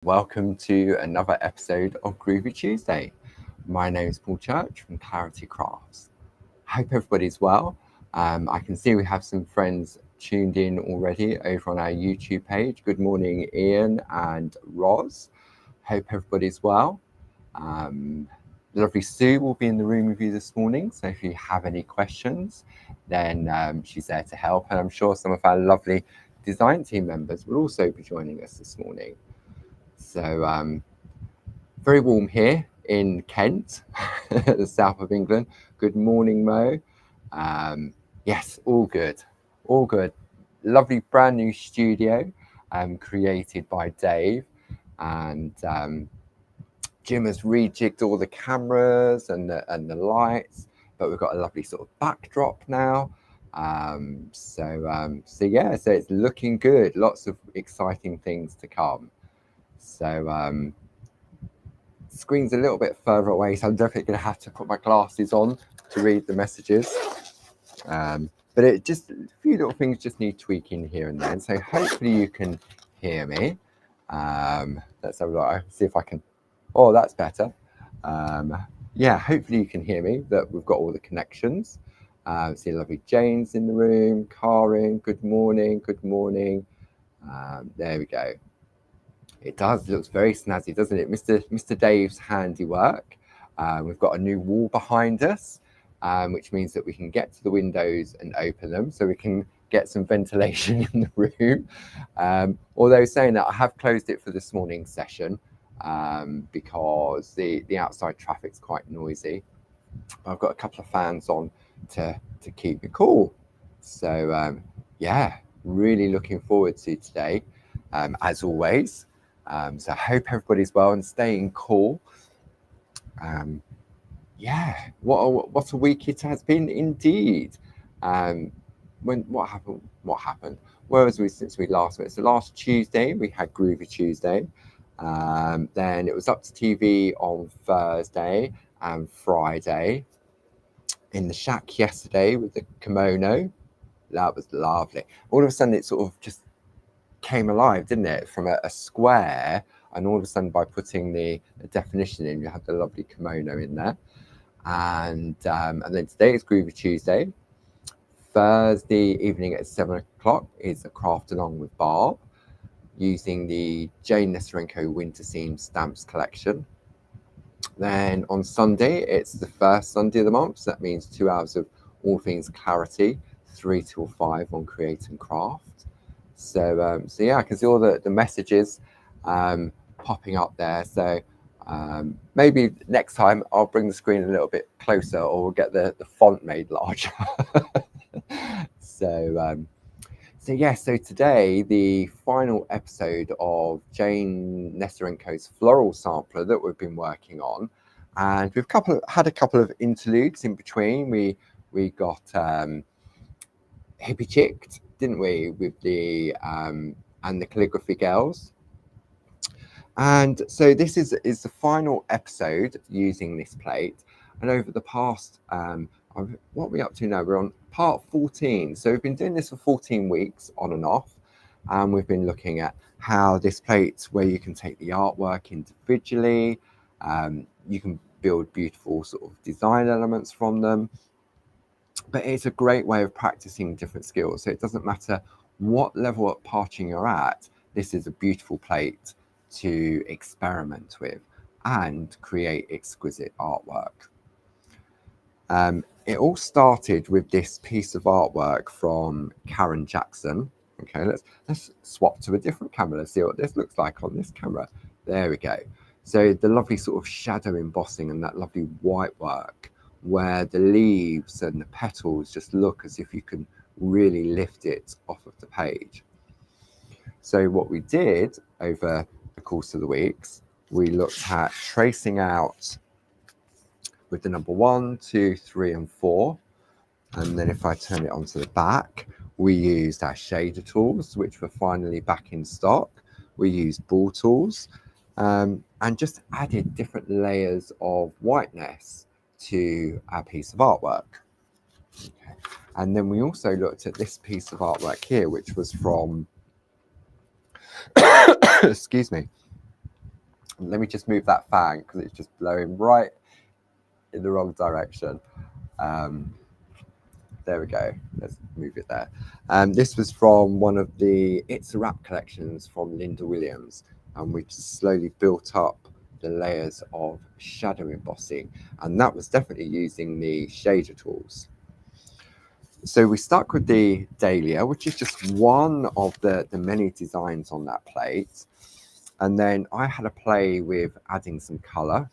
Welcome to another episode of Groovi Tuesday. My name is Paul Church from Clarity Crafts. Hope everybody's well. I can see we have some friends tuned in already over on our YouTube page. Good morning, Ian and Roz. Hope everybody's well. Lovely Sue will be in the room with you this morning. So if you have any questions, then she's there to help. And I'm sure some of our lovely design team members will also be joining us this morning. So very warm here in Kent, the south of England. Good morning, Mo. Yes, all good, all good. Lovely brand new studio created by Dave, and Jim has rejigged all the cameras and the lights, but we've got a lovely sort of backdrop now. So it's looking good. Lots of exciting things to come. So screen's a little bit further away, so I'm definitely going to have to put my glasses on to read the messages. But it just, a few little things just need tweaking here and there. And so hopefully you can hear me. Let's have a look, see if I can, oh, that's better. Yeah, hopefully you can hear me, that we've got all the connections. See lovely Jayne's in the room, Karin, good morning, good morning. There we go. It does, looks very snazzy, doesn't it? Mr. Dave's handiwork. We've got a new wall behind us, which means that we can get to the windows and open them, so we can get some ventilation in the room. Although saying that, I have closed it for this morning's session because the outside traffic's quite noisy. I've got a couple of fans on to keep me cool. So yeah, really looking forward to today, as always. So I hope everybody's well and staying cool. Yeah, what a week it has been indeed. What happened? Where was we since we last met? So last Tuesday we had Groovi Tuesday. Then it was up to TV on Thursday and Friday. In the shack yesterday with the kimono. That was lovely. All of a sudden it sort of just came alive, didn't it? From a square, and all of a sudden by putting the definition in, you have the lovely kimono in there. And then today is Groovi Tuesday. Thursday evening at 7 o'clock is a craft along with Barb, using the Jayne Nestorenko Winter Seam Stamps collection. Then on Sunday, it's the first Sunday of the month, so that means 2 hours of all things clarity, 3 till 5 on Create and Craft. So yeah, I can see all the messages popping up there. So maybe next time I'll bring the screen a little bit closer, or we'll get the font made larger. So yeah, so today, the final episode of Jayne Nestorenko's Floral sampler that we've been working on. And we've had a couple of interludes in between. We got hippie chicked, didn't we, with the and the calligraphy girls. And so this is the final episode using this plate. And over the past, what are we up to now? We're on part 14. So we've been doing this for 14 weeks on and off. And we've been looking at how this plate, where you can take the artwork individually, you can build beautiful sort of design elements from them. But it's a great way of practicing different skills. So it doesn't matter what level of parching you're at, this is a beautiful plate to experiment with and create exquisite artwork. It all started with this piece of artwork from Karen Jackson. Okay, let's swap to a different camera. Let's see what this looks like on this camera. There we go. So the lovely sort of shadow embossing and that lovely white work, where the leaves and the petals just look as if you can really lift it off of the page. So what we did over the course of the weeks, we looked at tracing out with the number 1, 2, 3, and 4. And then if I turn it onto the back, we used our shader tools, which were finally back in stock. We used ball tools and just added different layers of whiteness to our piece of artwork. Okay. And then we also looked at this piece of artwork here, which was from, excuse me, Let me just move that fan because it's just blowing right in the wrong direction. There we go. Let's move it there. This was from one of the It's a Wrap collections from Linda Williams, and we just slowly built up the layers of shadow embossing, and that was definitely using the shader tools. So we stuck with the dahlia, which is just one of the many designs on that plate. And then I had a play with adding some colour.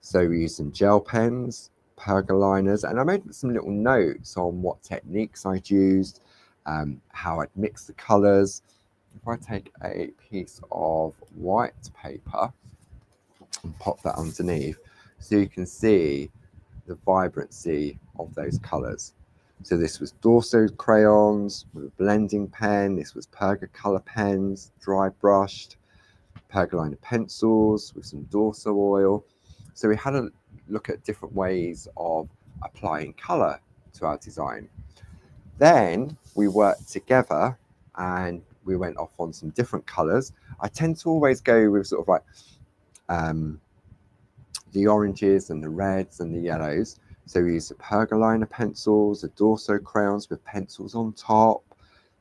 So we used some gel pens, pergoliners, and I made some little notes on what techniques I'd used, how I'd mix the colours. If I take a piece of white paper and pop that underneath, so you can see the vibrancy of those colours. So this was Dorso crayons with a blending pen. This was Perga pens, dry brushed, pergolina pencils with some Dorso oil. So we had a look at different ways of applying colour to our design. Then we worked together and we went off on some different colours. I tend to always go with sort of like the oranges and the reds and the yellows. So we used the pergolina pencils, the Dorso crayons with pencils on top.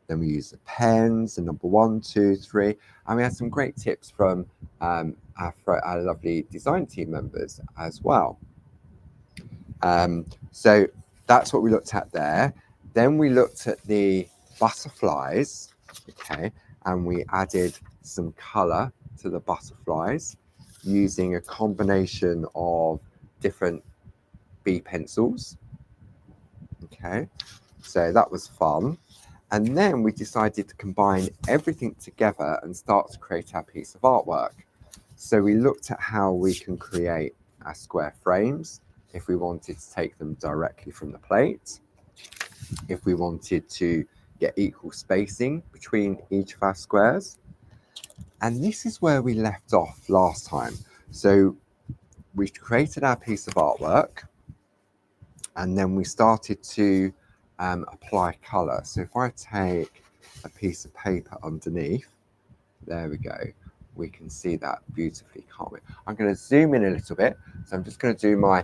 Then we used the pens, the number 1, 2, 3. And we had some great tips from our lovely design team members as well. So that's what we looked at there. Then we looked at the butterflies, okay, and we added some colour to the butterflies using a combination of different B pencils. Okay, so that was fun. And then we decided to combine everything together and start to create our piece of artwork. So we looked at how we can create our square frames, if we wanted to take them directly from the plate, if we wanted to get equal spacing between each of our squares. And this is where we left off last time. So we created our piece of artwork, and then we started to apply colour. So if I take a piece of paper underneath, there we go, we can see that beautifully, can't we? I'm going to zoom in a little bit. So I'm just going to do my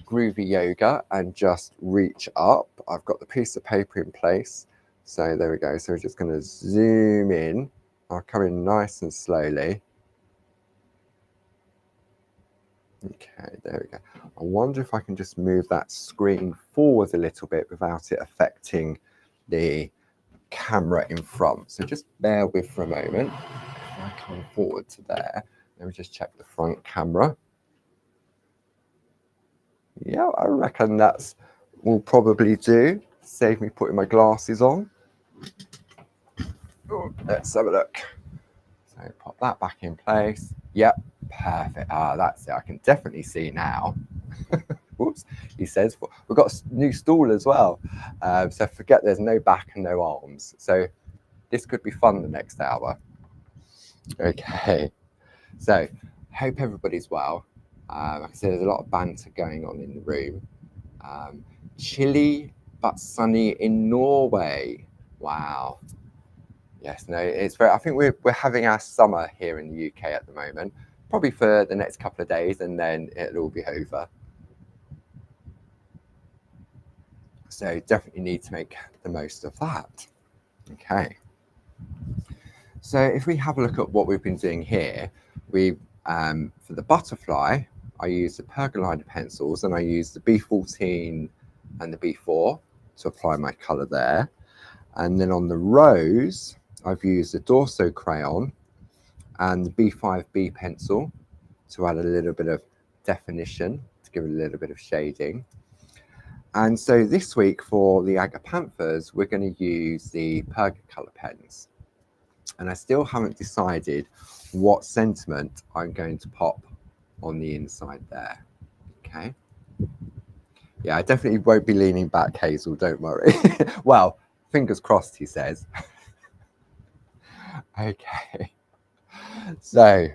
groovy yoga and just reach up. I've got the piece of paper in place. So there we go. So we're just going to zoom in. I'll come in nice and slowly. Okay, there we go. I wonder if I can just move that screen forward a little bit without it affecting the camera in front. So just bear with for a moment. If I come forward to there, let me just check the front camera. Yeah, I reckon that's will probably do. Save me putting my glasses on. Oh, let's have a look. So pop that back in place. Yep, perfect. Ah, that's it. I can definitely see now. Whoops, he says. We've got a new stool as well. So forget there's no back and no arms. So this could be fun the next hour. Okay. So hope everybody's well. Like I said, there's a lot of banter going on in the room. Chilly but sunny in Norway. Wow. Yes, no, it's very. I think we're having our summer here in the UK at the moment, probably for the next couple of days, and then it'll all be over. So definitely need to make the most of that. Okay. So if we have a look at what we've been doing here, we for the butterfly, I use the pergolina pencils and I use the B14 and the B4 to apply my colour there. And then on the rose, I've used the Dorso crayon and the B5B pencil to add a little bit of definition, to give it a little bit of shading. And so this week for the agapanthus, we're going to use the Perga colour pens. And I still haven't decided what sentiment I'm going to pop on the inside there. Okay. Yeah, I definitely won't be leaning back, Hazel, don't worry. Well, fingers crossed, he says. Okay. So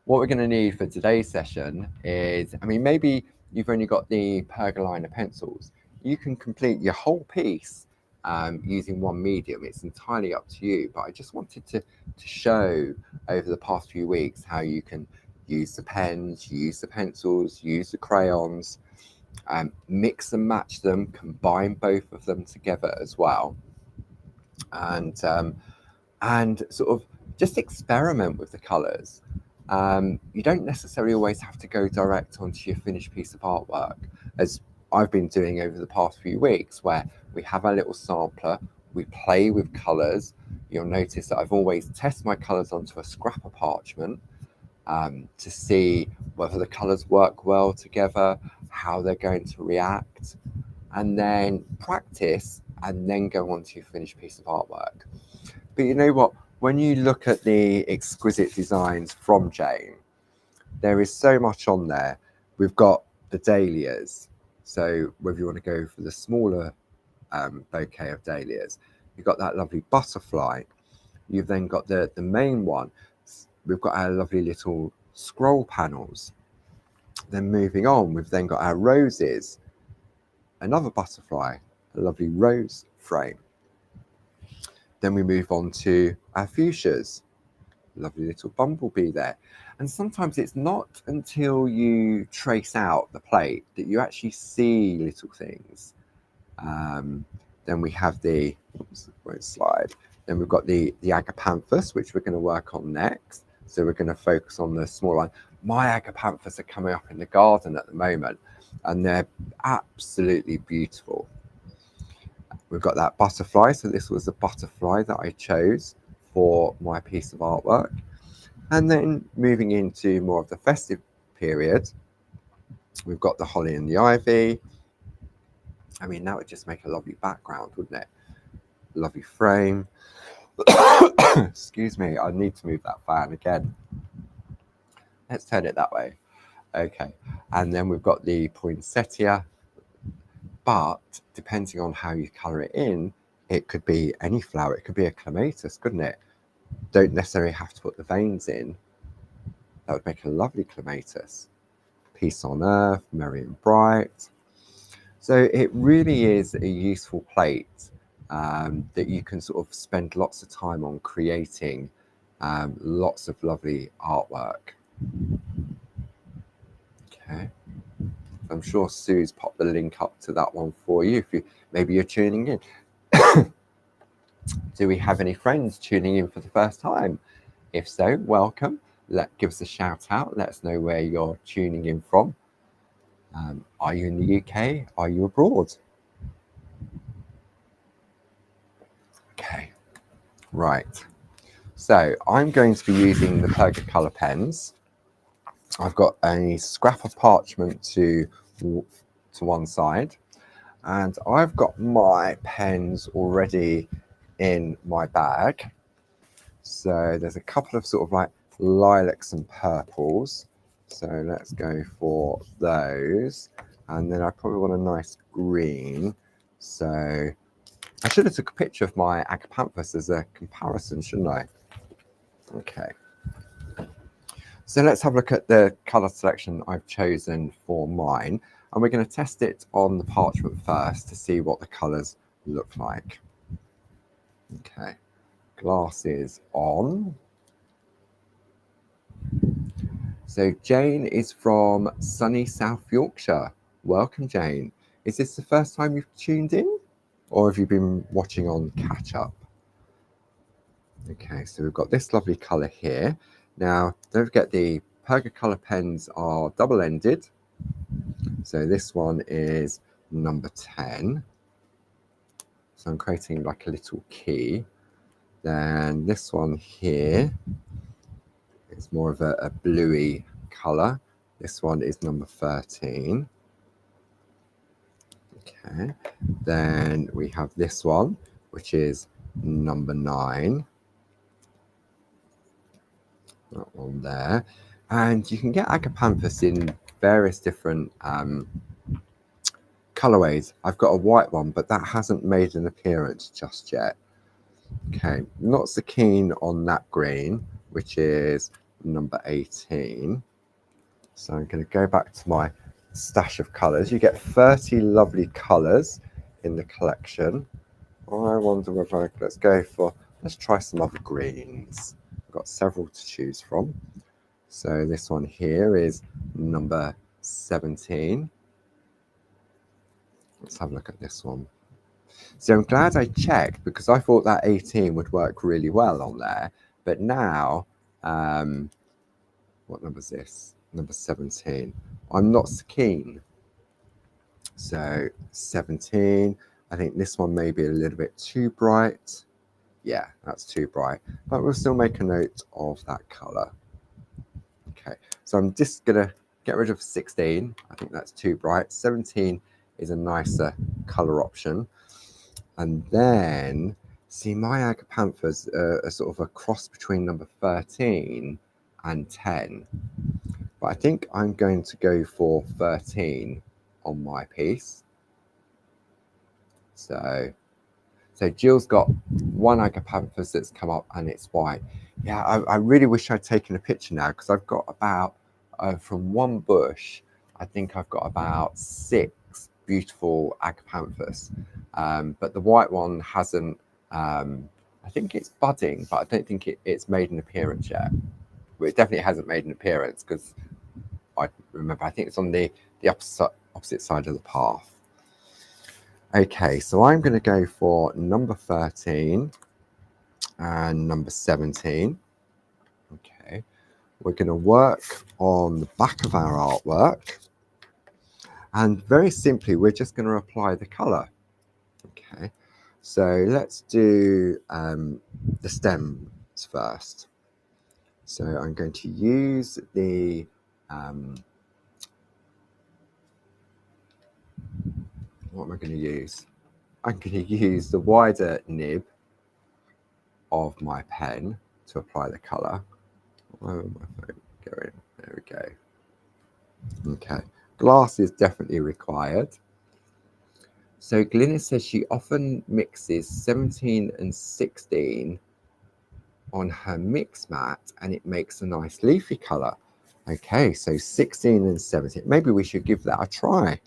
what we're going to need for today's session is, I mean, maybe you've only got the pergolina pencils. You can complete your whole piece using one medium. It's entirely up to you, but I just wanted to show over the past few weeks how you can use the pens, use the pencils, use the crayons, mix and match them, combine both of them together as well, and sort of just experiment with the colours. You don't necessarily always have to go direct onto your finished piece of artwork, as I've been doing over the past few weeks, where we have our little sampler, we play with colours. You'll notice that I've always tested my colours onto a scrap of parchment to see whether the colours work well together, how they're going to react, and then practice, and then go on to your finished piece of artwork. But you know what? When you look at the exquisite designs from Jayne, there is so much on there. We've got the dahlias. So whether you want to go for the smaller bouquet of dahlias, you've got that lovely butterfly. You've then got the main one. We've got our lovely little scroll panels. Then moving on, we've then got our roses, another butterfly, a lovely rose frame. Then we move on to our fuchsias, lovely little bumblebee there. And sometimes it's not until you trace out the plate that you actually see little things. Then we have the, oops, it won't slide. Then we've got the agapanthus, which we're going to work on next. So we're going to focus on the small one. My agapanthus are coming up in the garden at the moment, and they're absolutely beautiful. We've got that butterfly. So this was the butterfly that I chose for my piece of artwork. And then moving into more of the festive period, we've got the holly and the ivy. I mean, that would just make a lovely background, wouldn't it? Lovely frame. Excuse me, I need to move that fan again. Let's turn it that way. Okay, and then we've got the poinsettia, but depending on how you colour it in, it could be any flower. It could be a clematis, couldn't it? Don't necessarily have to put the veins in. That would make a lovely clematis. Peace on earth, merry and bright. So it really is a useful plate that you can sort of spend lots of time on creating lots of lovely artwork. Okay, I'm sure Sue's popped the link up to that one for you if maybe you're tuning in. Do we have any friends tuning in for the first time? If so, welcome. Give us a shout out. Let us know where you're tuning in from. Are you in the UK? Are you abroad? Okay, right. So I'm going to be using the Pergacolor pens. I've got a scrap of parchment to one side, and I've got my pens already in my bag. So there's a couple of sort of like lilacs and purples. So let's go for those. And then I probably want a nice green. So I should have took a picture of my agapanthus as a comparison, shouldn't I? Okay. So let's have a look at the colour selection I've chosen for mine. And we're going to test it on the parchment first to see what the colours look like. Okay. Glasses on. So Jayne is from sunny South Yorkshire. Welcome, Jayne. Is this the first time you've tuned in, or have you been watching on catch up? Okay, so we've got this lovely colour here. Now, don't forget the Pergacolor pens are double-ended. So this one is number 10. So I'm creating like a little key. Then this one here is more of a bluey colour. This one is number 13. Okay, then we have this one, which is number 9. That one there. And you can get agapanthus in various different colorways. I've got a white one, but that hasn't made an appearance just yet. Okay, not so keen on that green, which is number 18. So I'm going to go back to my stash of colors. You get 30 lovely colors in the collection. I wonder whether let's try some other greens. I've got several to choose from. So this one here is number 17. Let's have a look at this one. So I'm glad I checked, because I thought that 18 would work really well on there. But now, what number is this? Number 17. I'm not so keen. So 17, I think this one may be a little bit too bright. Yeah, that's too bright, but we'll still make a note of that color. Okay, so I'm just gonna get rid of 16. I think that's too bright. 17 is a nicer color option. And then, see, my agapanthus are sort of a cross between number 13 and 10. But I think I'm going to go for 13 on my piece. So Jill's got one agapanthus that's come up and it's white. Yeah, I really wish I'd taken a picture now, because I've got about, from one bush, I think I've got about 6 beautiful agapanthus. But the white one hasn't, I think it's budding, but I don't think it's made an appearance yet. Well, it definitely hasn't made an appearance, because I remember, I think it's on the opposite side of the path. Okay, so I'm going to go for number 13 and number 17. Okay, we're going to work on the back of our artwork. And very simply, we're just going to apply the color. Okay, so let's do the stems first. So I'm going to use the what am I going to use? I'm going to use the wider nib of my pen to apply the color. Where am my phone going? There we go. Okay, glass is definitely required. So Glynis says she often mixes 17 and 16 on her mix mat and it makes a nice leafy color. Okay, so 16 and 17. Maybe we should give that a try.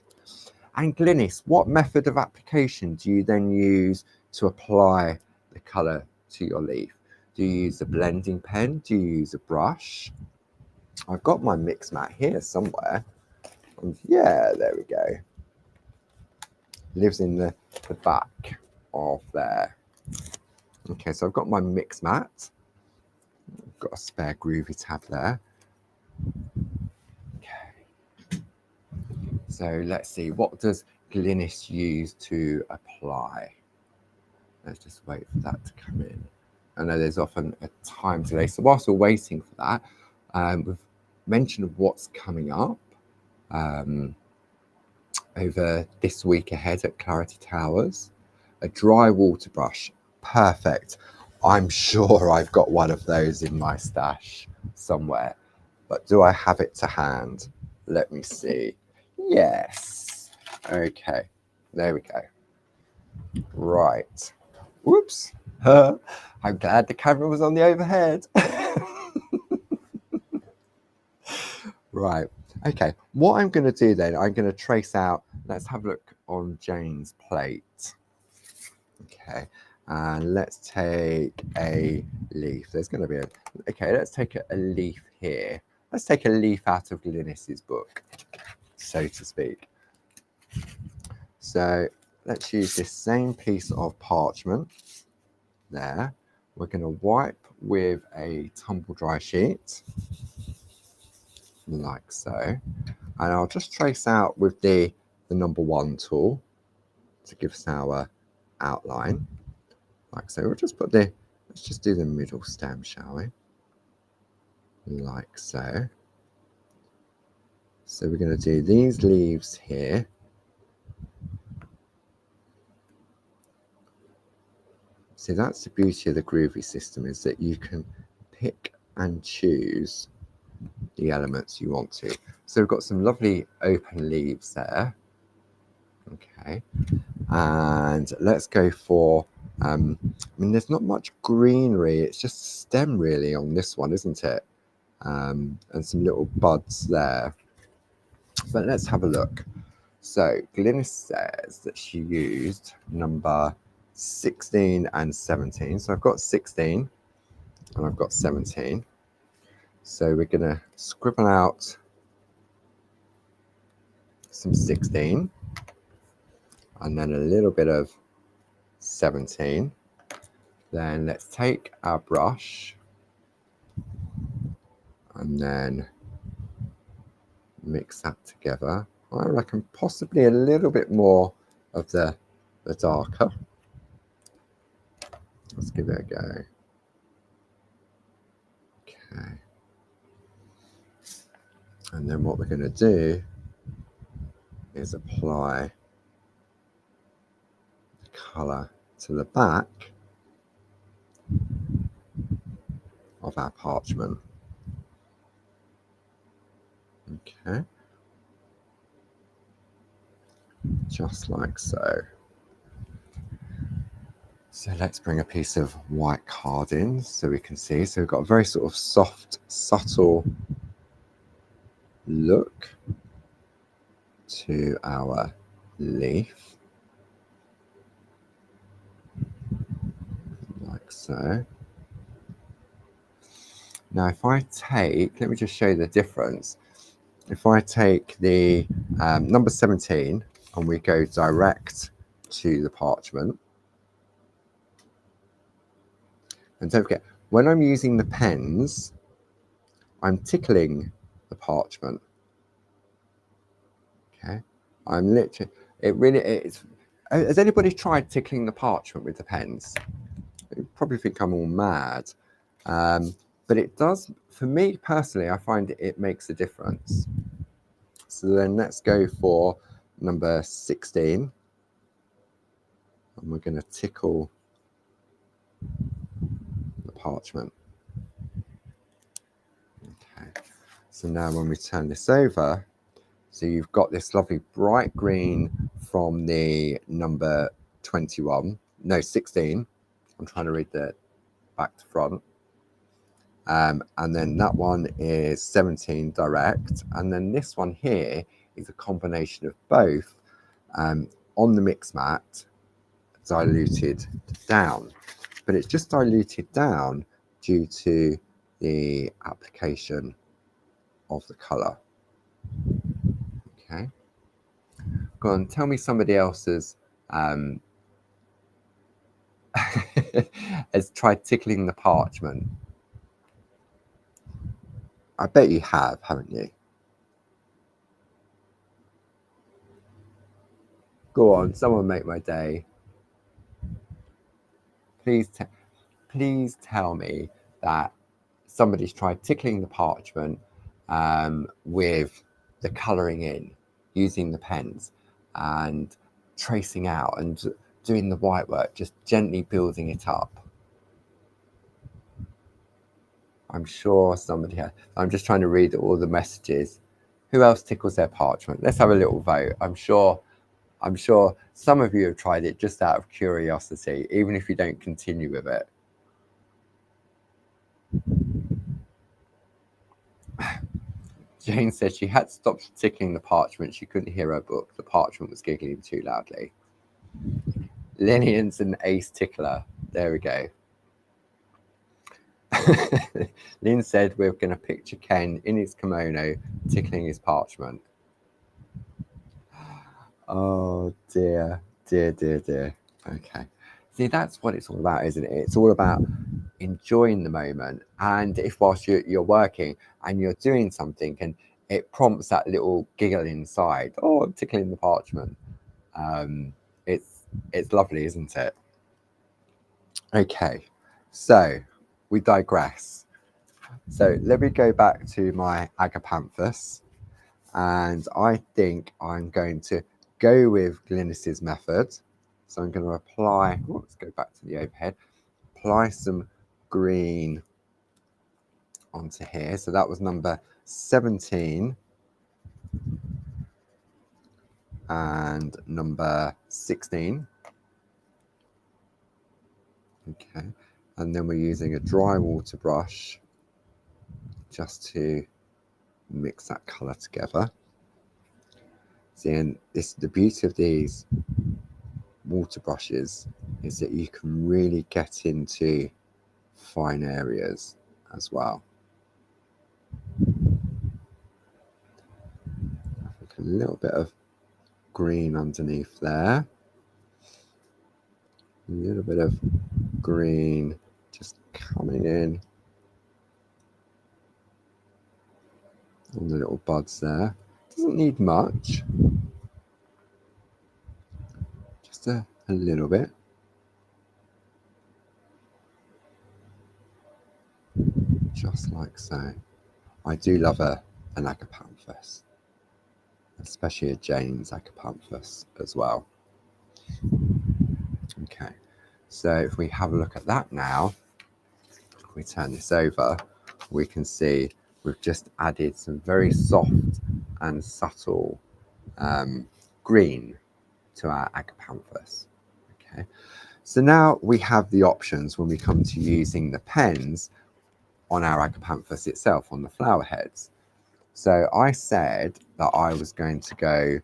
And Glynis, what method of application do you then use to apply the color to your leaf? Do you use a blending pen? Do you use a brush? I've got my mix mat here somewhere. And yeah, there we go. Lives in the back of there. Okay, so I've got my mix mat. I've got a spare Groovi tab there. Okay. So let's see, what does Glynis use to apply? Let's just wait for that to come in. I know there's often a time delay. So whilst we're waiting for that, we've mentioned what's coming up over this week ahead at Clarity Towers. A dry water brush, perfect. I'm sure I've got one of those in my stash somewhere, but do I have it to hand? Let me see. Yes. Okay, there we go. Right. Whoops. I'm glad the camera was on the overhead. Right. Okay. What I'm going to do then, I'm going to trace out, let's have a look on Jayne's plate. Okay. And let's take a leaf. There's going to be okay, let's take a leaf here. Let's take a leaf out of Glynis's book, so to speak. So let's use this same piece of parchment there. We're going to wipe with a tumble dry sheet, like so. And I'll just trace out with the number 1 tool to give us our outline, like so. We'll just put let's just do the middle stem, shall we? Like so. So we're going to do these leaves here. See, that's the beauty of the Groovi system, is that you can pick and choose the elements you want to. So we've got some lovely open leaves there. Okay, and let's go for, I mean, there's not much greenery, it's just stem really on this one, isn't it? And some little buds there. But let's have a look. So Glynis says that she used number 16 and 17. So I've got 16 and I've got 17. So we're going to scribble out some 16 and then a little bit of 17. Then let's take our brush and then mix that together. I reckon possibly a little bit more of the darker. Let's give it a go. Okay. And then what we're going to do is apply the colour to the back of our parchment. Okay. Just like so. So let's bring a piece of white card in so we can see. So we've got a very sort of soft, subtle look to our leaf, like so. Now if I take, let me just show you the difference. If I take the number 17 and we go direct to the parchment, and don't forget, when I'm using the pens, I'm tickling the parchment. Okay, I'm literally, has anybody tried tickling the parchment with the pens? You probably think I'm all mad. But it does, for me personally, I find it makes a difference. So then let's go for number 16. And we're going to tickle the parchment. Okay. So now when we turn this over, so you've got this lovely bright green from the number 21. No, 16. I'm trying to read the back to front. And then that one is 17 direct. And then this one here is a combination of both on the mix mat, diluted down. But it's just diluted down due to the application of the colour. Okay. Go on, tell me somebody else's has tried tickling the parchment. I bet you have, haven't you? Go on, someone make my day. Please tell me that somebody's tried tickling the parchment with the colouring in, using the pens and tracing out and doing the white work, just gently building it up. I'm sure somebody has. I'm just trying to read all the messages. Who else tickles their parchment? Let's have a little vote. I'm sure some of you have tried it just out of curiosity, even if you don't continue with it. Jayne said she had stopped tickling the parchment. She couldn't hear her book. The parchment was giggling too loudly. Lillian's an ace tickler. There we go. Lynn said we're going to picture Ken in his kimono tickling his parchment. Oh dear, dear, dear, dear. Okay. See, that's what it's all about, isn't it? It's all about enjoying the moment. And if whilst you're working and you're doing something and it prompts that little giggle inside, oh, I'm tickling the parchment. It's lovely, isn't it? Okay, so we digress. So let me go back to my agapanthus, and I think I'm going to go with Glynis's method. So I'm going to apply, let's go back to the overhead, apply some green onto here. So that was number 17 and number 16. Okay, and then we're using a dry water brush just to mix that colour together. See, and the beauty of these water brushes is that you can really get into fine areas as well. A little bit of green underneath there. A little bit of green just coming in on the little buds there. Doesn't need much, just a little bit. Just like so. I do love an agapanthus, especially a Jayne's agapanthus as well. Okay, so if we have a look at that now, if we turn this over, we can see we've just added some very soft and subtle green to our agapanthus. Okay, so now we have the options when we come to using the pens on our agapanthus itself, on the flower heads. So I said that I was going to go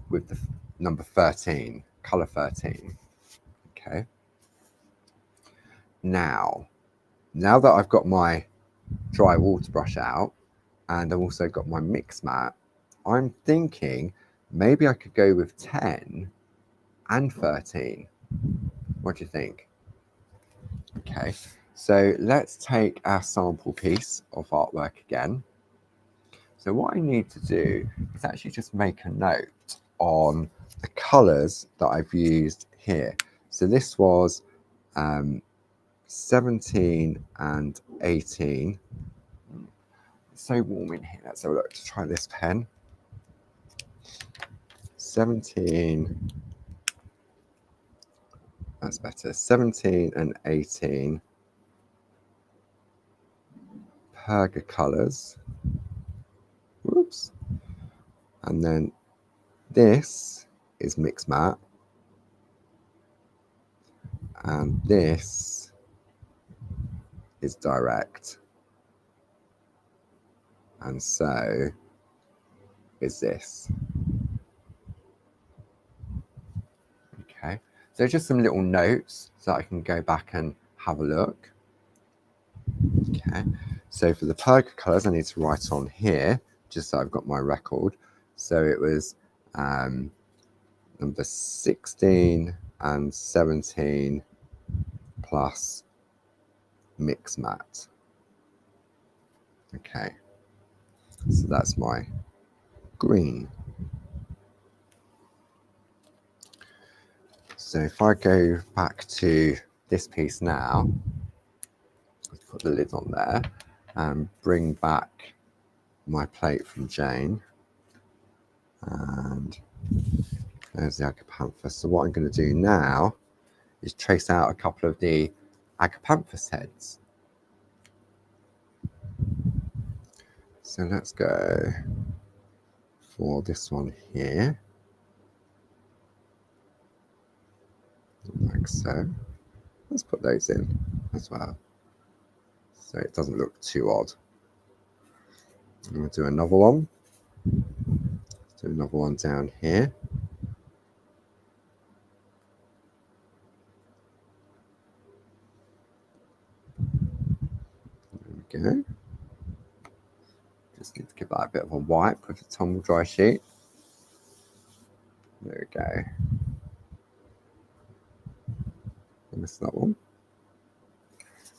with the number 13, colour 13. Okay. Now that I've got my dry water brush out and I've also got my mix mat, I'm thinking maybe I could go with 10 and 13. What do you think? Okay, so let's take our sample piece of artwork again. So what I need to do is actually just make a note on the colours that I've used here. So this was 17 and 18. It's so warm in here. Let's have a look. Let's try this pen. 17. That's better. 17 and 18. Perga colours. Whoops. And then this is mix mat. And this is direct. And so is this. Okay, so just some little notes so I can go back and have a look. Okay, so for the perga colours, I need to write on here, just so I've got my record. So it was number 16 and 17 plus mix mat. Okay, so that's my green. So if I go back to this piece now, let's put the lid on there and bring back my plate from Jayne. And there's the agapanthus. So what I'm going to do now is trace out a couple of the agapanthus heads. So let's go for this one here, like so. Let's put those in as well, so it doesn't look too odd. I'm going to do another one. Let's do another one down here. There we go. Just need to give that a bit of a wipe with a tumble dry sheet. There we go. I missed that one.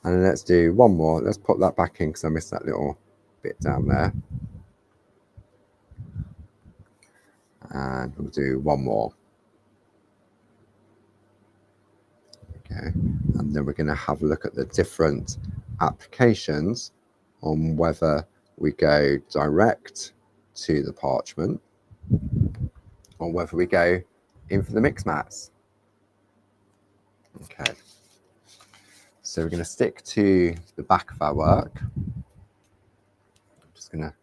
And let's do one more. Let's put that back in because I missed that little bit down there. And we'll do one more. Okay, and then we're going to have a look at the different applications on whether we go direct to the parchment or whether we go in for the mix mats. Okay, so we're going to stick to the back of our work. I'm just going to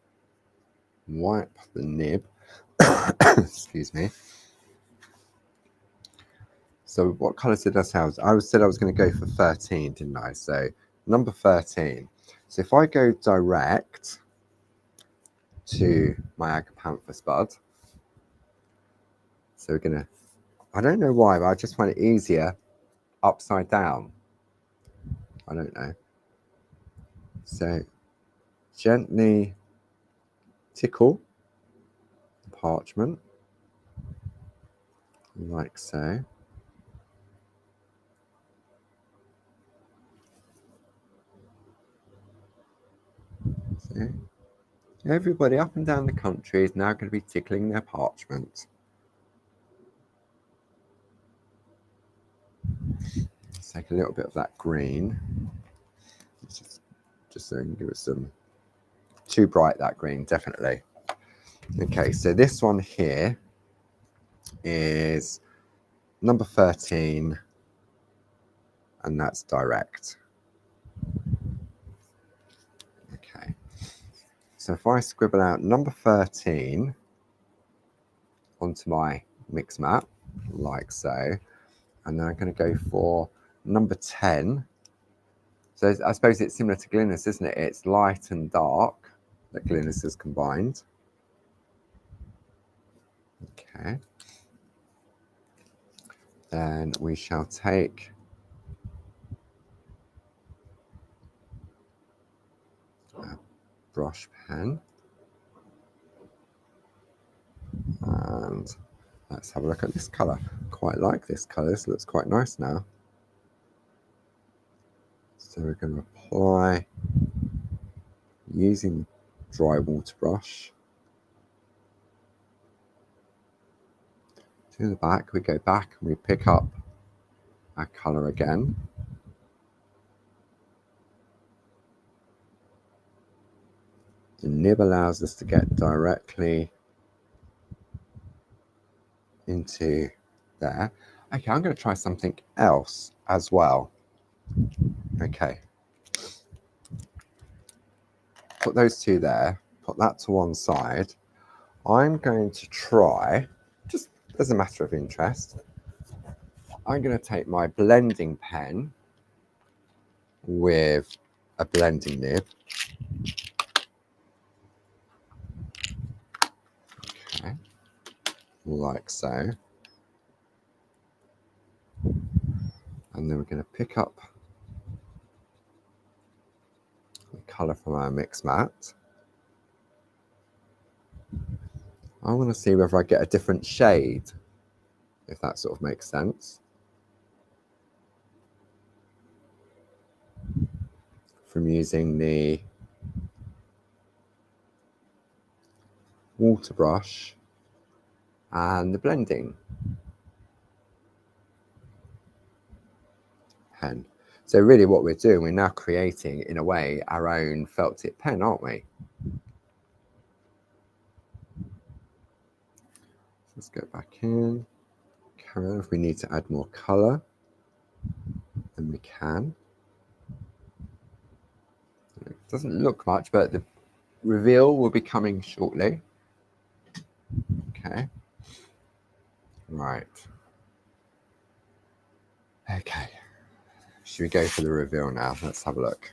wipe the nib. Excuse me. So what colours did I say? I said I was going to go for 13, didn't I? So number 13. So if I go direct to my agapanthus bud, so we're going to, I don't know why, but I just find it easier upside down. I don't know. So gently tickle the parchment, like so. See? Everybody up and down the country is now going to be tickling their parchment. Let's take a little bit of that green. Just so you can give it some. Too bright, that green, definitely. Okay, so this one here is number 13, and that's direct. Okay, so if I scribble out number 13 onto my mix map, like so, and then I'm going to go for number 10. So I suppose it's similar to Glynis, isn't it? It's light and dark that Glynis has combined. Okay. Then we shall take a brush pen and let's have a look at this colour. Quite like this colour. This looks quite nice now. So we're going to apply using the dry water brush to the back. We go back and we pick up our colour again. The nib allows us to get directly into there. Okay, I'm going to try something else as well. Okay. Put those two there, put that to one side. I'm going to try, just as a matter of interest, I'm going to take my blending pen with a blending nib. Okay, like so. And then we're going to pick up the colour from our mix mat. I want to see whether I get a different shade, if that sort of makes sense, from using the water brush and the blending pen. So really what we're doing, we're now creating, in a way, our own felt tip pen, aren't we? Let's go back in. Carry on. If we need to add more colour, then we can. It doesn't look much, but the reveal will be coming shortly. Okay. Right. Okay. Should we go for the reveal now? Let's have a look.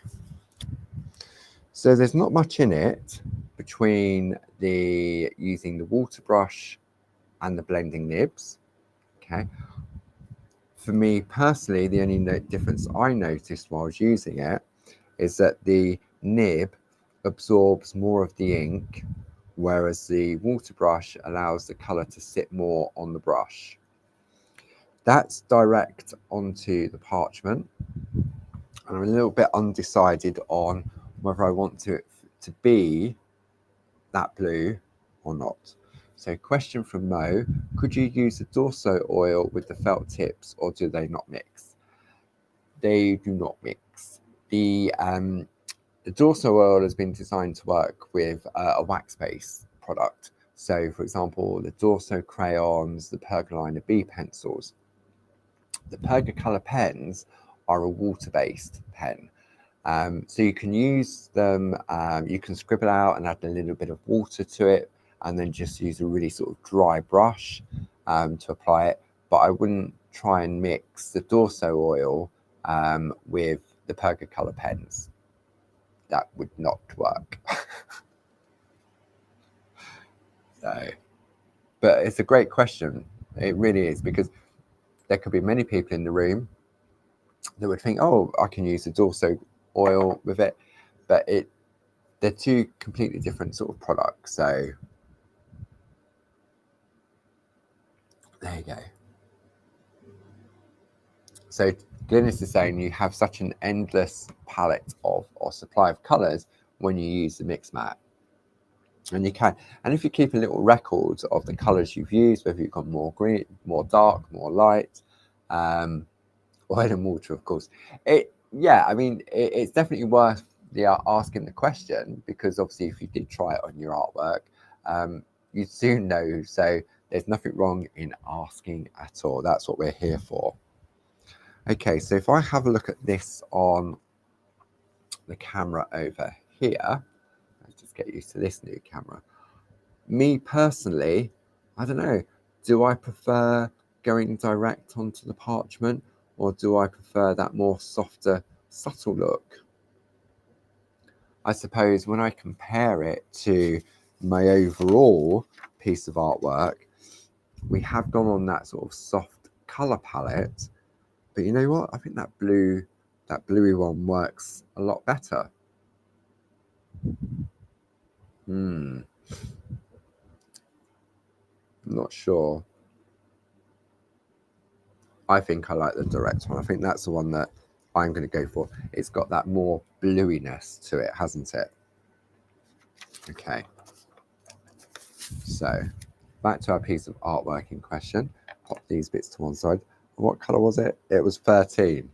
So there's not much in it between the using the water brush and the blending nibs. Okay. For me personally, the only difference I noticed while I was using it is that the nib absorbs more of the ink, whereas the water brush allows the colour to sit more on the brush. That's direct onto the parchment. I'm a little bit undecided on whether I want it to be that blue or not. So question from Mo, could you use the Dorso oil with the felt tips or do they not mix? They do not mix. The Dorso oil has been designed to work with a wax-based product. So for example, the Dorso crayons, the Pergaliner B pencils. The Pergacolor pens are a water-based pen. So you can use them, you can scribble out and add a little bit of water to it and then just use a really sort of dry brush to apply it. But I wouldn't try and mix the Dorso oil with the Pergacolor pens. That would not work. So, but it's a great question. It really is, because there could be many people in the room that would think, oh, I can use the Dorso oil with it, but they're two completely different sort of products. So there you go. So Glynis is saying you have such an endless palette of or supply of colours when you use the mix mat. And you can, and if you keep a little record of the colours you've used, whether you've got more green, more dark, more light, oil and water, of course. I mean, it's definitely worth asking the question, because obviously if you did try it on your artwork, you'd soon know. So there's nothing wrong in asking at all. That's what we're here for. Okay, so if I have a look at this on the camera over here, let's just get used to this new camera. Me personally, I don't know, do I prefer going direct onto the parchment, or do I prefer that more softer, subtle look? I suppose when I compare it to my overall piece of artwork, we have gone on that sort of soft colour palette, but you know what? I think that bluey one works a lot better. I'm not sure. I think I like the direct one. I think that's the one that I'm going to go for. It's got that more bluiness to it, hasn't it? Okay. So back to our piece of artwork in question. Pop these bits to one side. What colour was it? It was 13.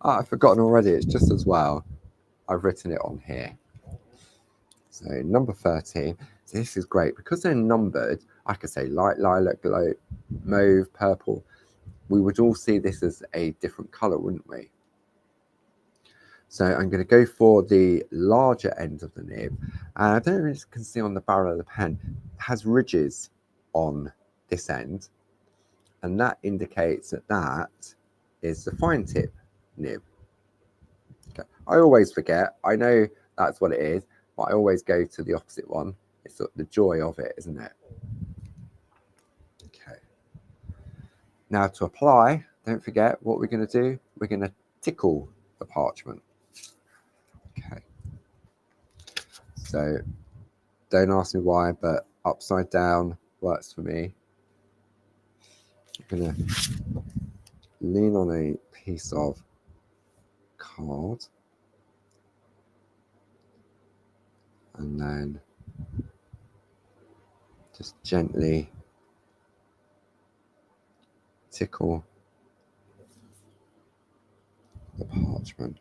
Oh, I've forgotten already. It's just as well. I've written it on here. So number 13. So this is great because they're numbered. I could say light lilac, mauve, purple. We would all see this as a different colour, wouldn't we? So I'm going to go for the larger end of the nib. And I don't know if you can see on the barrel of the pen, it has ridges on this end. And that indicates that that is the fine tip nib. Okay. I always forget. I know that's what it is, but I always go to the opposite one. It's sort of the joy of it, isn't it? Okay. Now to apply, don't forget what we're going to do. We're going to tickle the parchment. Okay. So don't ask me why, but upside down works for me. I'm going to lean on a piece of card and then just gently tickle the parchment.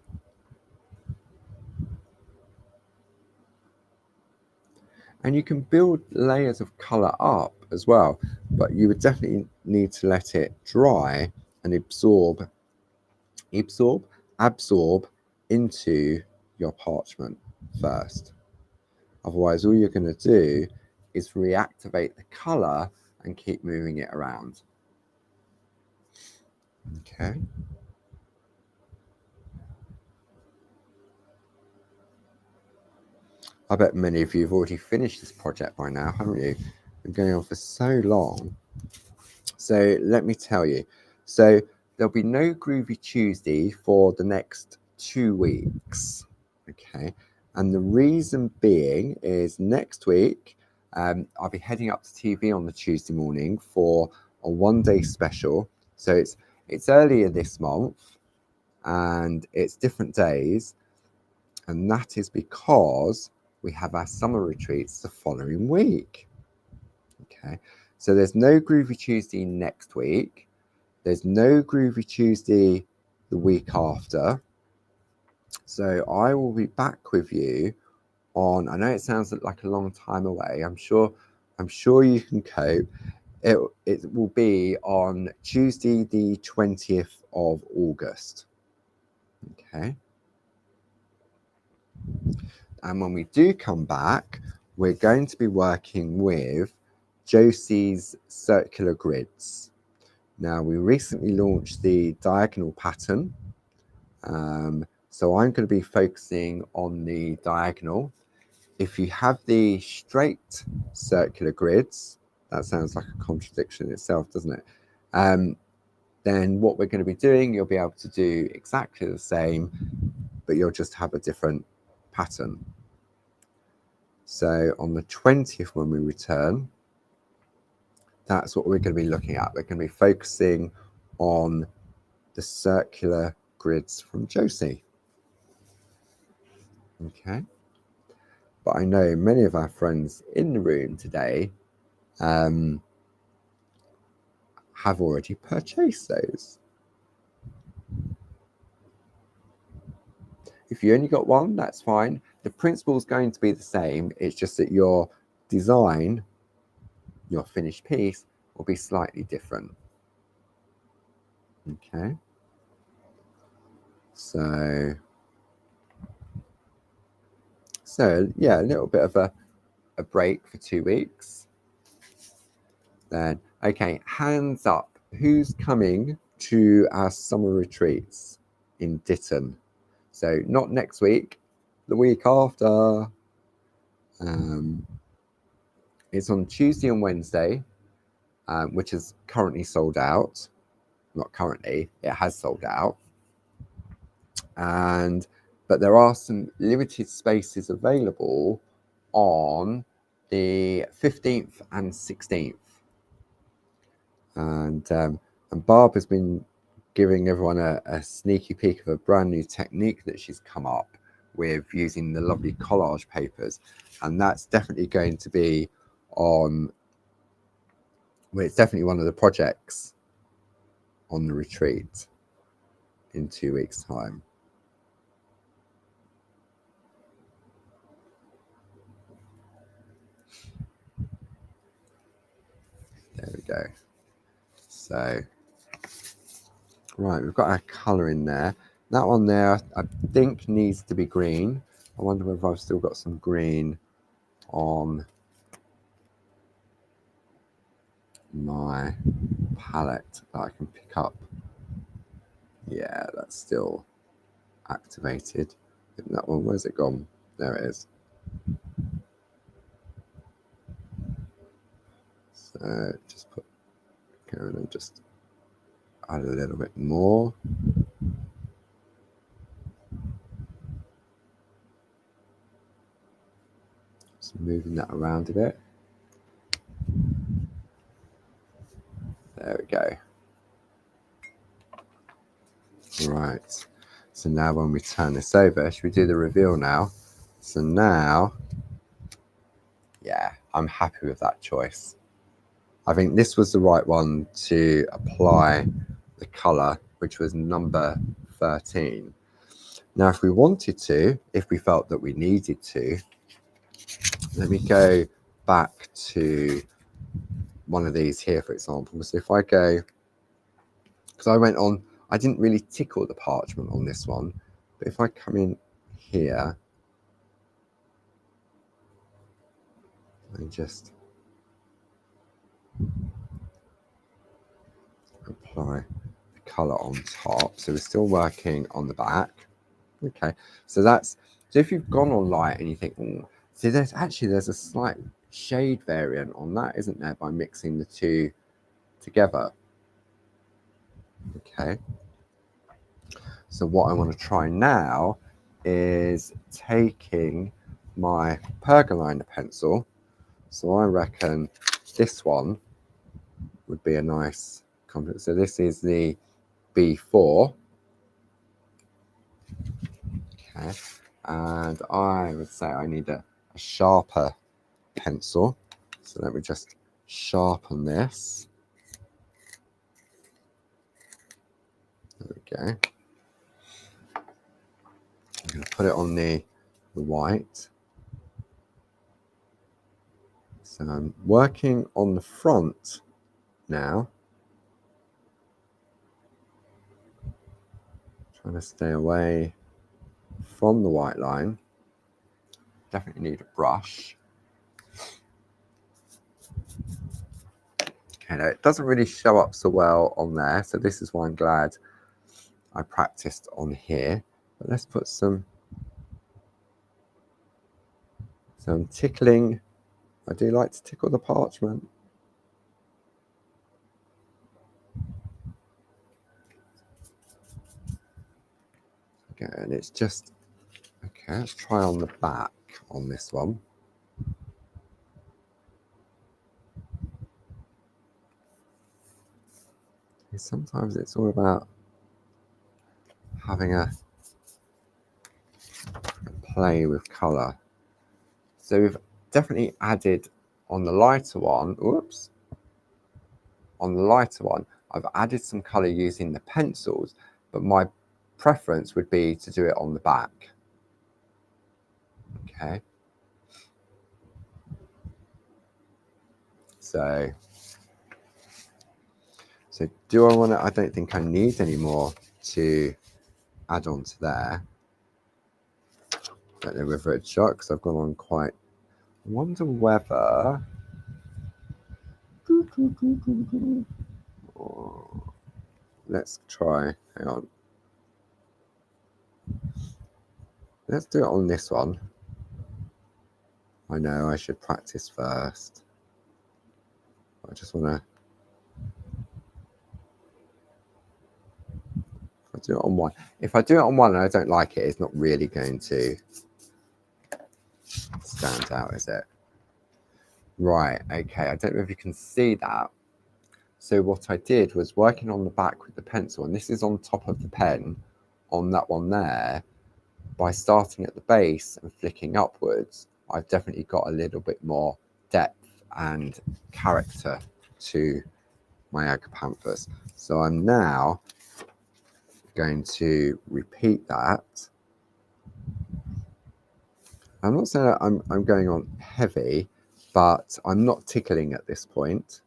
And you can build layers of colour up as well, but you would definitely need to let it dry and absorb into your parchment first. Otherwise, all you're going to do is reactivate the colour and keep moving it around. Okay. I bet many of you have already finished this project by now, haven't you? Been going on for so long. So let me tell you. So there'll be no Groovi Tuesday for the next 2 weeks. Okay. And the reason being is next week, I'll be heading up to TV on the Tuesday morning for a 1-day special. So it's earlier this month and it's different days. And that is because we have our summer retreats the following week. Okay, so there's no Groovi Tuesday next week. There's no Groovi Tuesday the week after. So I will be back with you on, I know it sounds like a long time away. I'm sure you can cope. It will be on Tuesday the 20th of August. Okay. And when we do come back, we're going to be working with Josie's circular grids. Now, we recently launched the diagonal pattern. So I'm going to be focusing on the diagonal. If you have the straight circular grids, that sounds like a contradiction in itself, doesn't it? Then what we're going to be doing, you'll be able to do exactly the same, but you'll just have a different pattern. So on the 20th when we return, that's what we're going to be looking at. We're going to be focusing on the circular grids from Josie. Okay. But I know many of our friends in the room today have already purchased those. If you only got one, that's fine. The principle is going to be the same. It's just that your design, your finished piece, will be slightly different. Okay. So yeah, a little bit of a break for 2 weeks. Then, okay, hands up. Who's coming to our summer retreats in Ditton? So not next week, the week after. It's on Tuesday and Wednesday, which is currently sold out. Not currently, it has sold out. But there are some limited spaces available on the 15th and 16th. And Barb has been giving everyone a sneaky peek of a brand new technique that she's come up with using the lovely collage papers. And that's definitely going to be on, well, it's definitely one of the projects on the retreat in 2 weeks' time. There we go. So, right, we've got our colour in there. That one there, I think, needs to be green. I wonder whether I've still got some green on my palette that I can pick up. Yeah, that's still activated. That one, where's it gone? There it is. So just go in and just add a little bit more. Just moving that around a bit. There we go. Right. So now when we turn this over, should we do the reveal now? So now, yeah, I'm happy with that choice. I think this was the right one to apply the colour, which was number 13. Now, if we wanted to, if we felt that we needed to, let me go back to one of these here, for example. So if I go, because I went on, I didn't really tickle the parchment on this one, but if I come in here, and just apply the colour on top. So we're still working on the back. Okay, so that's, so if you've gone on light and you think, see, there's a slight shade variant on that, isn't there, by mixing the two together. Okay, so what I want to try now is taking my pergaliner pencil. So I reckon this one would be a nice complement. So this is the B4. Okay, and I would say I need a sharper pencil. So let me just sharpen this. There we go. I'm going to put it on the white. So I'm working on the front now. Trying to stay away from the white line. Definitely need a brush. Okay, now it doesn't really show up so well on there, so this is why I'm glad I practiced on here. But let's put some tickling. I do like to tickle the parchment. Okay, and it's just, okay, Okay, let's try on the back on this one. Sometimes it's all about having a play with colour. So we've definitely added on the lighter one, on the lighter one, I've added some colour using the pencils, but my preference would be to do it on the back. Okay. So do I want to, I don't think I need any more to add on to there. Don't know whether it's shot because I've gone on quite, I wonder whether, oh, let's try, hang on. Let's do it on this one. I know I should practice first. I just want to, if I do it on one, if I do it on one and I don't like it, it's not really going to stand out, is it? Right, okay, I don't know if you can see that. So what I did was working on the back with the pencil, and this is on top of the pen on that one there. By starting at the base and flicking upwards, I've definitely got a little bit more depth and character to my agapanthus. So I'm now going to repeat that. I'm not saying that I'm going on heavy, but I'm not tickling at this point.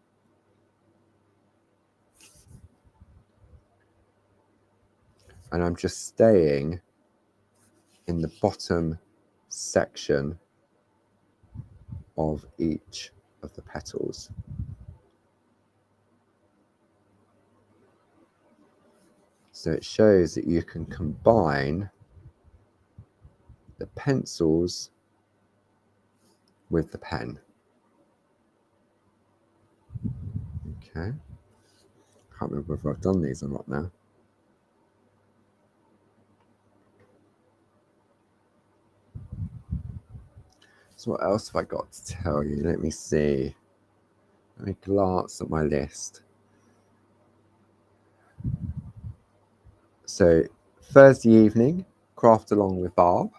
And I'm just staying in the bottom section of each of the petals. So it shows that you can combine the pencils with the pen. Okay. Can't remember if I've done these or not now. So what else have I got to tell you? Let me see. Let me glance at my list. So Thursday evening, craft along with Barb,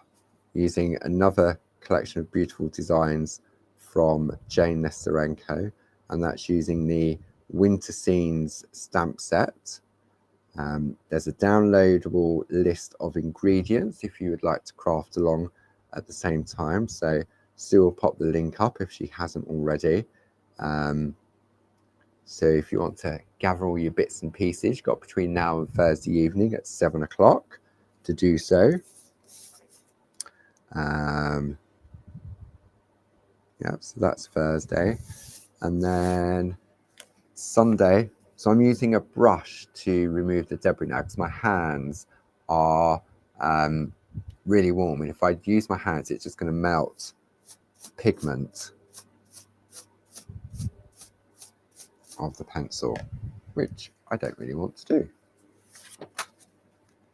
using another collection of beautiful designs from Jayne Nestorenko, and that's using the Winter Scenes stamp set. There's a downloadable list of ingredients if you would like to craft along at the same time. So Sue will pop the link up if she hasn't already. So if you want to gather all your bits and pieces, you've got between now and Thursday evening at 7 o'clock to do so. Yep, so that's Thursday. And then Sunday, so I'm using a brush to remove the debris now because my hands are really warm, and if I use my hands it's just going to melt pigment of the pencil, which I don't really want to do.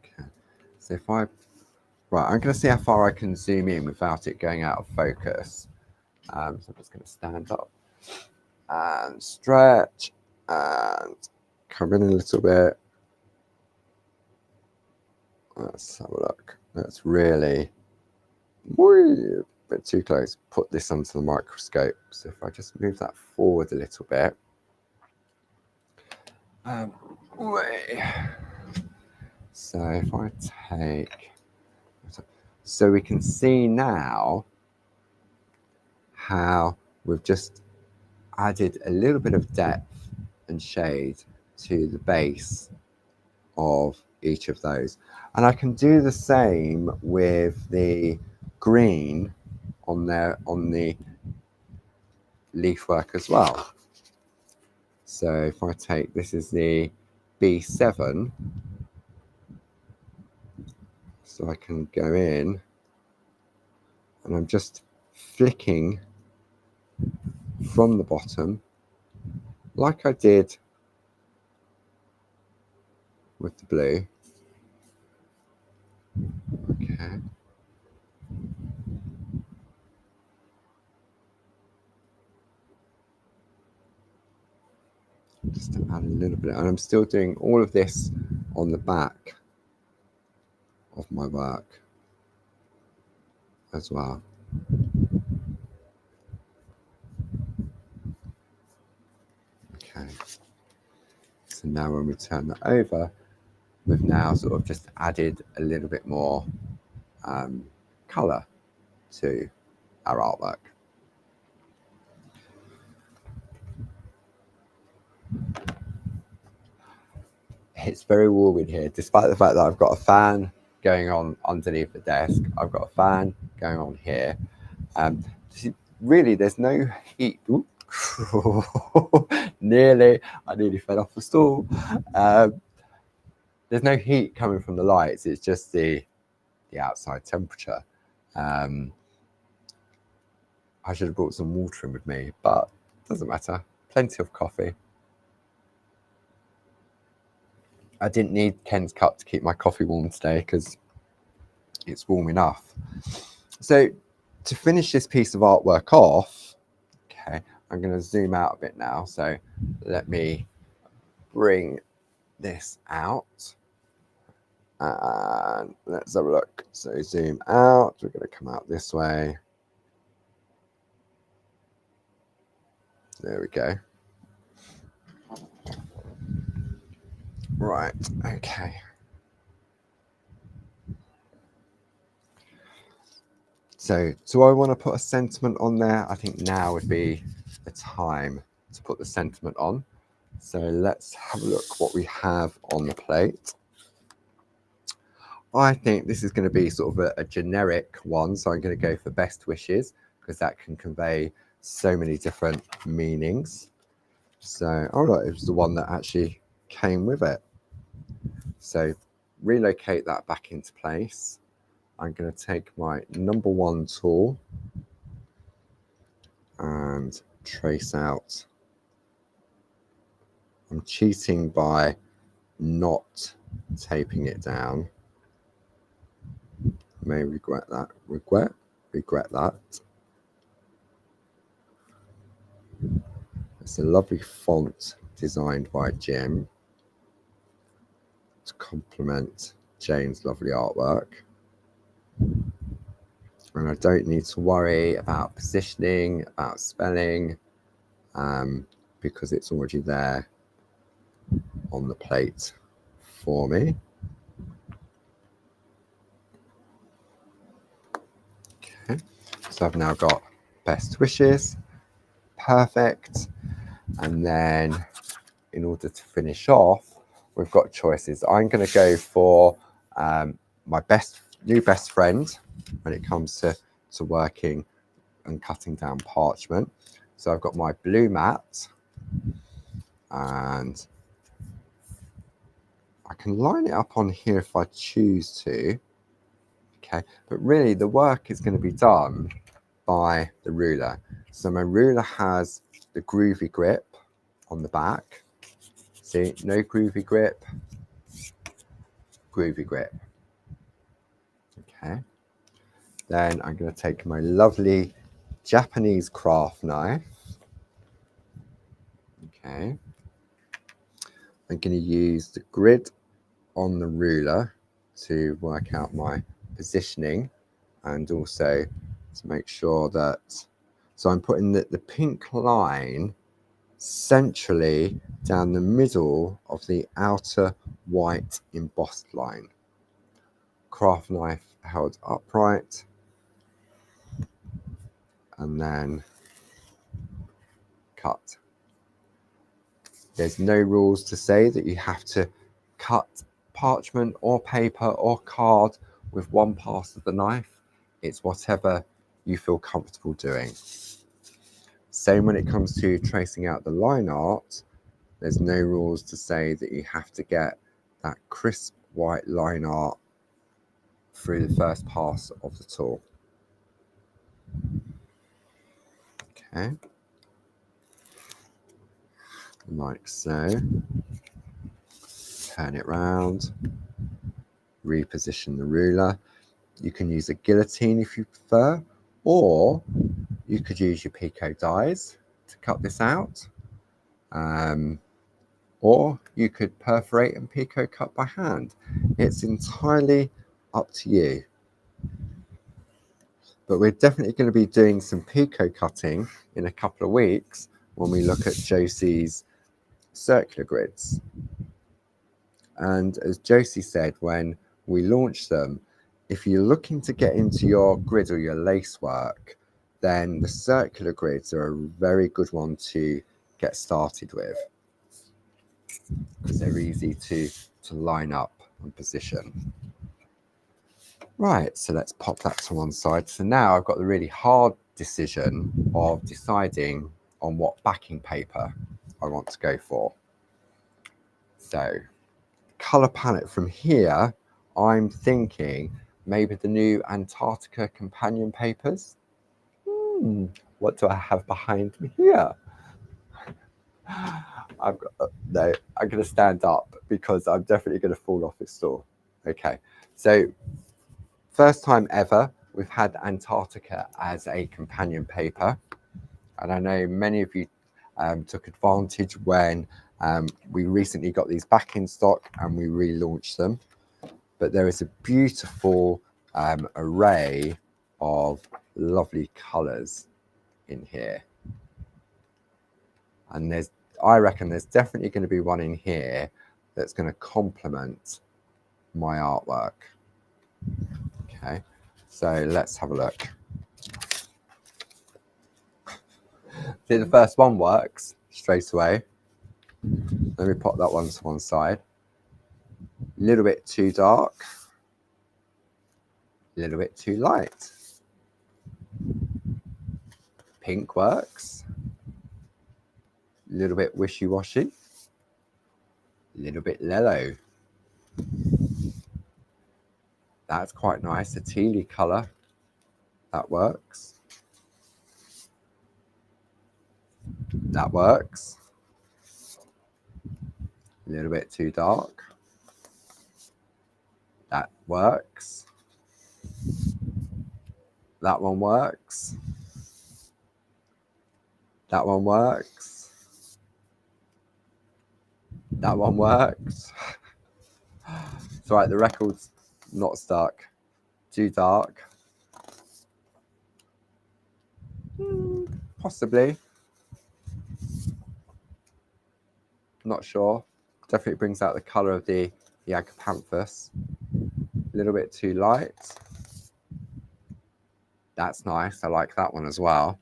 Okay, so if I, right, I'm going to see how far I can zoom in without it going out of focus. So I'm just going to stand up and stretch and come in a little bit. Let's have a look. That's really a bit too close. Put this onto the microscope. So if I just move that forward a little bit. So if I take, so we can see now how we've just added a little bit of depth and shade to the base of each of those. And I can do the same with the green on there on the leaf work as well. So if I take, this is the B7, so I can go in and I'm just flicking from the bottom like I did with the blue. Okay. just to add a little bit, and I'm still doing all of this on the back of my work as well. Okay, so now when we turn that over, we've now sort of just added a little bit more colour to our artwork. It's very warm in here, despite the fact that I've got a fan going on underneath the desk. I've got a fan going on here. Really, there's no heat. I nearly fell off the stool. There's no heat coming from the lights. It's just the outside temperature. I should have brought some water in with me, but it doesn't matter. Plenty of coffee. I didn't need Ken's cup to keep my coffee warm today because it's warm enough. So to finish this piece of artwork off, okay, I'm going to zoom out a bit now. So let me bring this out and let's have a look. So zoom out. We're going to come out this way. There we go. Right, okay. So do I want to put a sentiment on there? I think now would be the time to put the sentiment on. So let's have a look what we have on the plate. I think this is going to be sort of a generic one. So I'm going to go for best wishes because that can convey so many different meanings. So, oh look, it was the one that actually came with it. So relocate that back into place. I'm going to take my number 1 tool and trace out. I'm cheating by not taping it down. May regret that. Regret that. It's a lovely font designed by Jim to complement Jayne's lovely artwork. And I don't need to worry about positioning, about spelling, because it's already there on the plate for me. Okay, so I've now got best wishes, perfect. And then in order to finish off, we've got choices. I'm going to go for my new best friend when it comes to working and cutting down parchment. So I've got my blue mat, and I can line it up on here if I choose to. Okay, but really the work is going to be done by the ruler. So my ruler has the Groovi grip on the back. See, no Groovi grip, Groovi grip. Okay. Then I'm going to take my lovely Japanese craft knife. Okay. I'm going to use the grid on the ruler to work out my positioning and also to make sure that, so I'm putting the pink line centrally down the middle of the outer white embossed line. Craft knife held upright, and then cut. There's no rules to say that you have to cut parchment or paper or card with one pass of the knife. It's whatever you feel comfortable doing. Same when it comes to tracing out the line art. There's no rules to say that you have to get that crisp white line art through the first pass of the tool. Okay, like so. Turn it round, reposition the ruler. You can use a guillotine if you prefer, or you could use your Pico dies to cut this out. or you could perforate and picot cut by hand. It's entirely up to you. But we're definitely going to be doing some picot cutting in a couple of weeks when we look at Josie's circular grids. And as Josie said, when we launch them, if you're looking to get into your grid or your lace work, then the circular grids are a very good one to get started with, because they're easy to line up and position. Right, so let's pop that to one side. So now I've got the really hard decision of deciding on what backing paper I want to go for. So colour palette from here, I'm thinking maybe the new Antarctica companion papers. What do I have behind me here? I've got, no, I'm going to stand up because I'm definitely going to fall off this stool. Okay, so first time ever we've had Antarctica as a companion paper, and I know many of you took advantage when we recently got these back in stock and we relaunched them. But there is a beautiful array of lovely colours in here, and I reckon there's definitely going to be one in here that's going to complement my artwork. Okay, so let's have a look. See, the first one works straight away. Let me pop that one to one side. A little bit too dark, a little bit too light. Pink works. A little bit wishy-washy. A little bit yellow. That's quite nice. A tealy colour. That works. That works. A little bit too dark. That works. That one works. That one works. That one works. It's all right, the record's not stuck. Too dark. Possibly. Not sure. Definitely brings out the colour of the agapanthus. A little bit too light. That's nice. I like that one as well.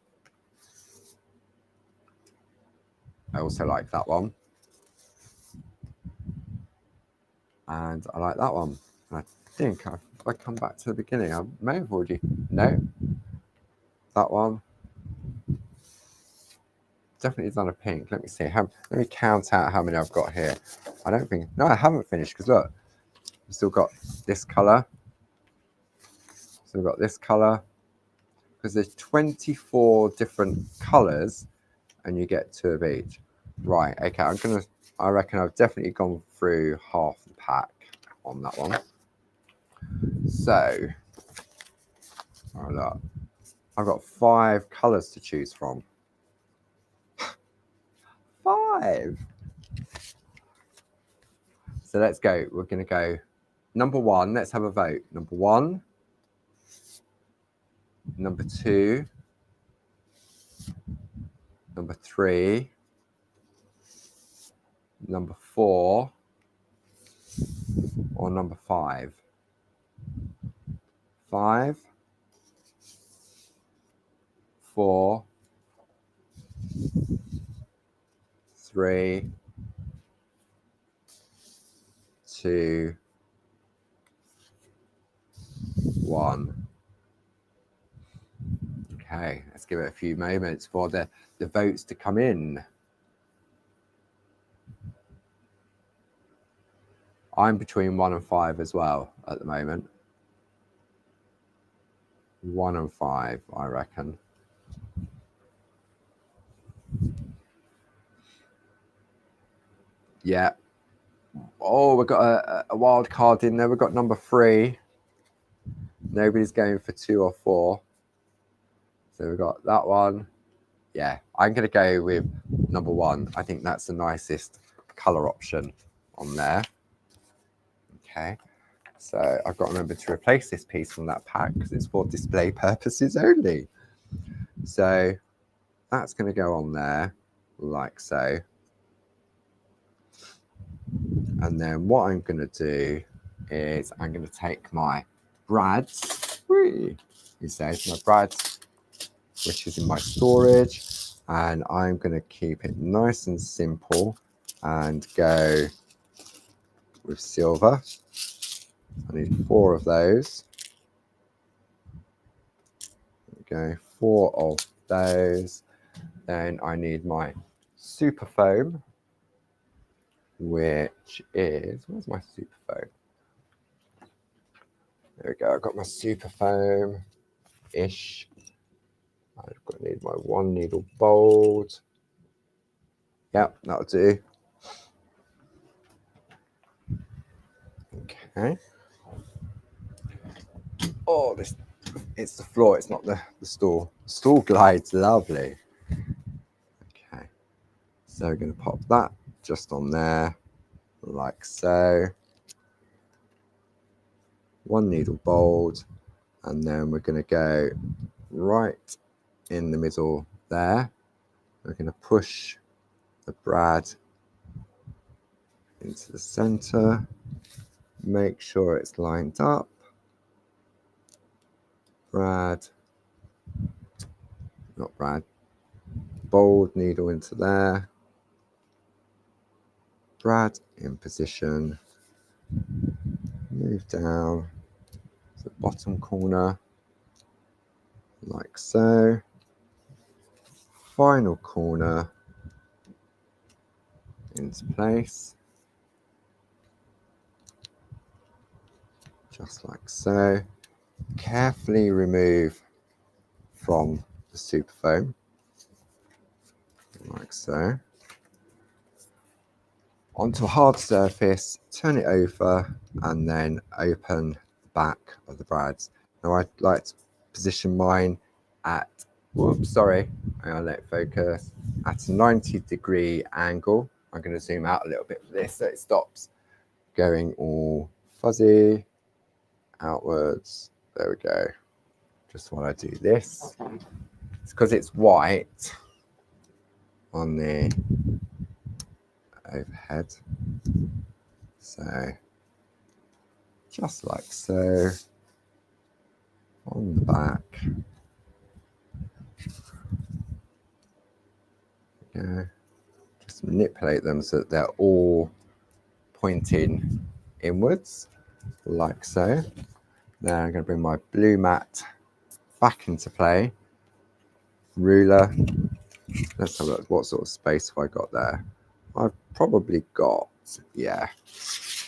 I also like that one. And I like that one. And I think if I come back to the beginning, I may have already... No. That one. Definitely done a pink. Let me see. Let me count out how many I've got here. I don't think... No, I haven't finished, because look. I've still got this colour. Still got this colour. Because there's 24 different colours, and you get 2 of each. Right, okay, I reckon I've definitely gone through half the pack on that one. So, look, I've got 5 colours to choose from. 5! So let's go. We're going to go number 1. Let's have a vote. Number 1. Number 2. Number 3. Number 4. Or number 5. 5. 4. 3. 2. 1. Okay, let's give it a few moments for the votes to come in. I'm between 1 and 5 as well at the moment. 1 and 5, I reckon. Yeah. Oh, we've got a wild card in there. We've got number 3. Nobody's going for 2 or 4. So we've got that one. Yeah, I'm going to go with number 1. I think that's the nicest color option on there. Okay, so I've got to remember to replace this piece from that pack because it's for display purposes only. So that's going to go on there like so. And then what I'm going to do is I'm going to take my brads, he says, my brads, which is in my storage, and I'm going to keep it nice and simple and go with silver. I need 4 of those. There we go, 4 of those. Then I need my super foam, which is, where's my super foam? There we go, I've got my super foam-ish. I've got to need my 1 needle bold. Yep, that'll do. Okay. Oh, this, it's the floor, it's not the stool. The stool glides lovely. Okay, so we're going to pop that just on there, like so. 1 needle bold, and then we're going to go right in the middle there. We're going to push the brad into the center, make sure it's lined up. Brad, not brad, bold needle into there. Brad in position, move down to the bottom corner, like so. Final corner into place, just like so. Carefully remove from the super foam, like so. Onto a hard surface, turn it over, and then open the back of the brads. Now I'd like to position mine at, whoops, sorry, hang on, let it focus, at a 90-degree angle. I'm going to zoom out a little bit for this so it stops going all fuzzy outwards. There we go. Just while I do this, it's because it's white on the overhead, so just like so on the back. Yeah, just manipulate them so that they're all pointing inwards, like so. Then I'm going to bring my blue mat back into play. Ruler. Let's have a look. What sort of space have I got there? I've probably got, yeah,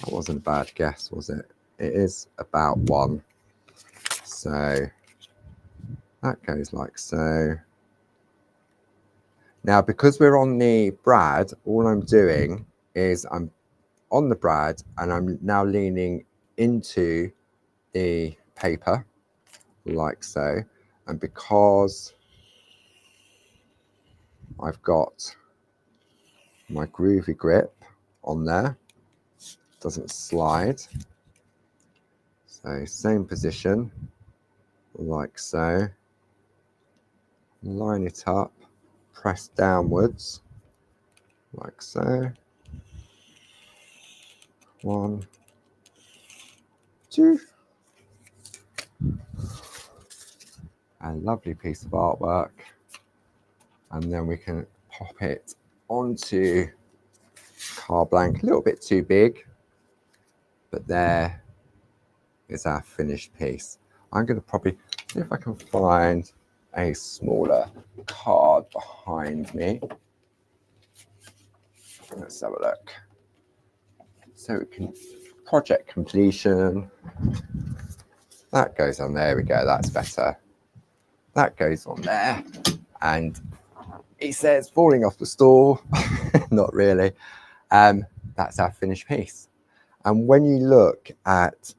that wasn't a bad guess, was it? It is about 1. So that goes like so. Now, because we're on the brad, all I'm doing is I'm on the brad and I'm now leaning into the paper, like so. And because I've got my Groovi grip on there, doesn't slide. So same position, like so. Line it up, press downwards, like so. 1, 2. A lovely piece of artwork. And then we can pop it onto card blank, a little bit too big, but there is our finished piece. I'm going to probably see if I can find a smaller card behind me. Let's have a look. So we can, project completion. That goes on there, we go, that's better. That goes on there. And it says falling off the stool, not really. That's our finished piece. And when you look at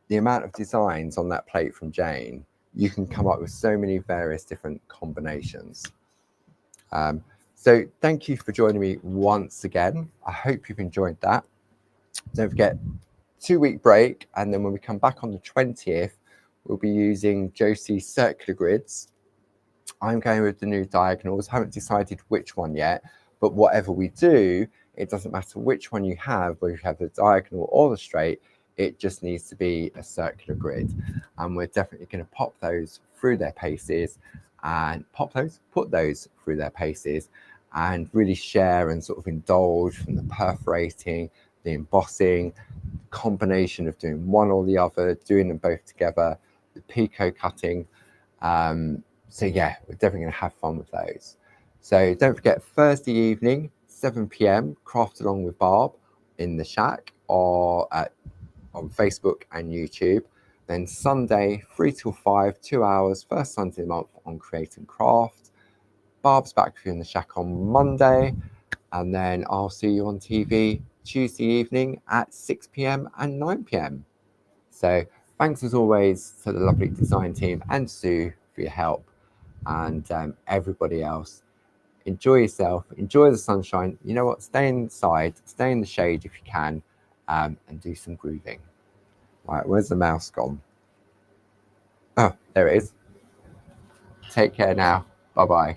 the amount of designs on that plate from Jayne, you can come up with so many various different combinations. So thank you for joining me once again. I hope you've enjoyed that. Don't forget, 2-week break, and then when we come back on the 20th, we'll be using Josie's circular grids. I'm going with the new diagonals. Haven't decided which one yet, but whatever we do, it doesn't matter which one you have, whether you have the diagonal or the straight, it just needs to be a circular grid. And we're definitely going to pop those through their paces and put those through their paces and really share and sort of indulge from the perforating, the embossing, combination of doing one or the other, doing them both together, the picot cutting. So yeah, we're definitely going to have fun with those. So don't forget, Thursday evening, 7 p.m, Craft Along with Barb in the Shack or on Facebook and YouTube. Then Sunday, 3 till 5, 2 hours, first Sunday of the month on Create and Craft. Barb's back with you in the Shack on Monday. And then I'll see you on TV Tuesday evening at 6 p.m. and 9 p.m. So thanks as always to the lovely design team and Sue for your help, and everybody else. Enjoy yourself, enjoy the sunshine. You know what? Stay inside, stay in the shade if you can, and do some grooving. Right, where's the mouse gone? Oh, there it is. Take care now. Bye bye.